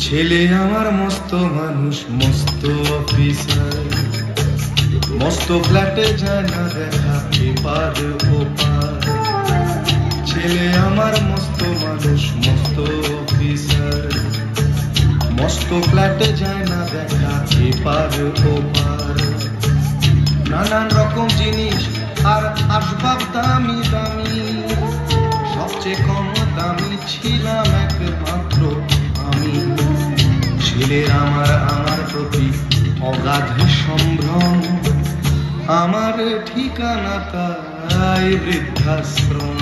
ছেলে আমার মস্ত মানুষ, মস্ত অফিসার, মস্ত ফ্ল্যাটে যায় না দেখা এপার ওপার। ছেলে আমার মস্ত মানুষ, মস্ত অফিসার, মস্ত ফ্ল্যাটে যায় না দেখা এপার ওপার। নানান রকম জিনিস আর আসবাব দামি দামি, সবচেয়ে কম দামি ছিলাম একমাত্র আমি। ছেলের আমার প্রতি অগাধ সম্ভ্রম, আমার ঠিকানা তাই বৃদ্ধাশ্রম।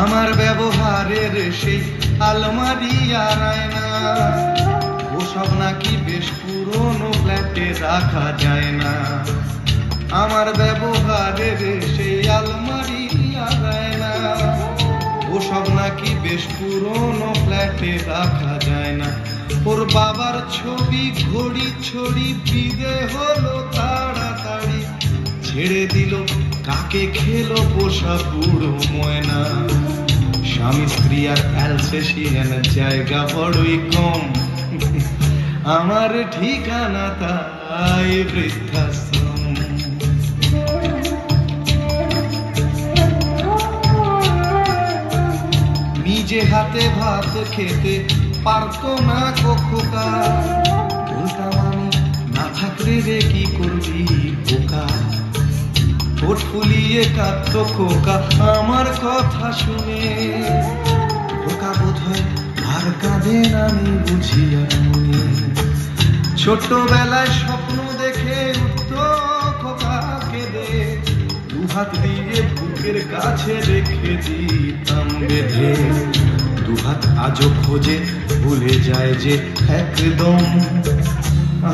আমার ব্যবহারের সেই আলমারি আর আয়না, ওসব নাকি বেশ পুরনো ফ্ল্যাটে রাখা যায় না। আমার ব্যবহারের সেই আলমারি আর আয়না, ওসব নাকি বেশ পুরনো ফ্ল্যাটে রাখা যায় না। ওর বাবার ছবি ঘড়ি ছড়ি বিদে হলো তাড়াতাড়ি, ছেড়ে দিল কাকে খেলো পোষা বুড়ো ময়না। স্বামী স্ত্রী আর অ্যালসেশিয়ান জায়গা বড়ই কম, আমার ঠিকানা তাই বৃদ্ধাশ্রম। নিজে হাতে ভাত খেতে পারতো না খোকা, বলতাম আমি না থাকলে রে কি করবি বোকা। ঠোঁট ফুলিয়ে কাঁদতো খোকা আমার কথা শুনে, খোকা বোধহয় আর কাঁদে না আমি বুঝি আর মনে। ছোটবেলায় স্বপ্ন দেখে উঠতো খোকা কেঁদে, দুহাত দিয়ে বুকের কাছে রেখে দিতাম বেঁধে। দুহাত আজও খোঁজে ভুলে যায় যে একদম,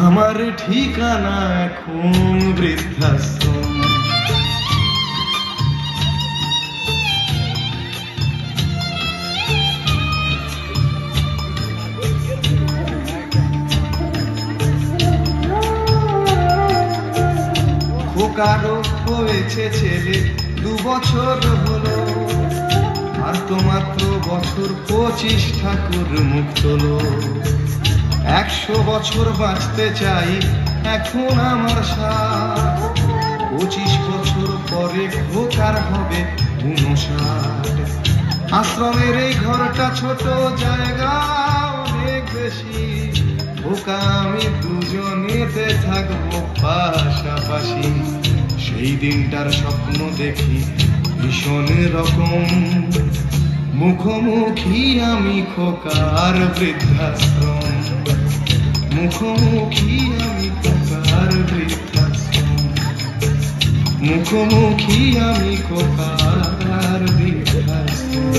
আমার ঠিকানা এখন বৃদ্ধাশ্রম। কারো হয়েছে ছেলে 2 বছর হলো, আর তো মাত্র বছর 25 ঠাকুর মুখ তোলো। 100 বছর বাঁচতে চাই এখন আমার সাথ, 25 বছর পরে খোকার হবে 59। আশ্রমের এই ঘরটা ছোট, জায়গা অনেক বেশি, খোকা আমি দুজনেতে থাকবো পাশাপাশি। সেই দিনটার স্বপ্ন দেখি ভীষণ রকম, মুখোমুখি আমি খোকার বৃদ্ধাশ্রম। মুখোমুখি আমি খোকার বৃদ্ধাশ্রম, মুখোমুখি আমি খোকার বৃদ্ধাশ্রম।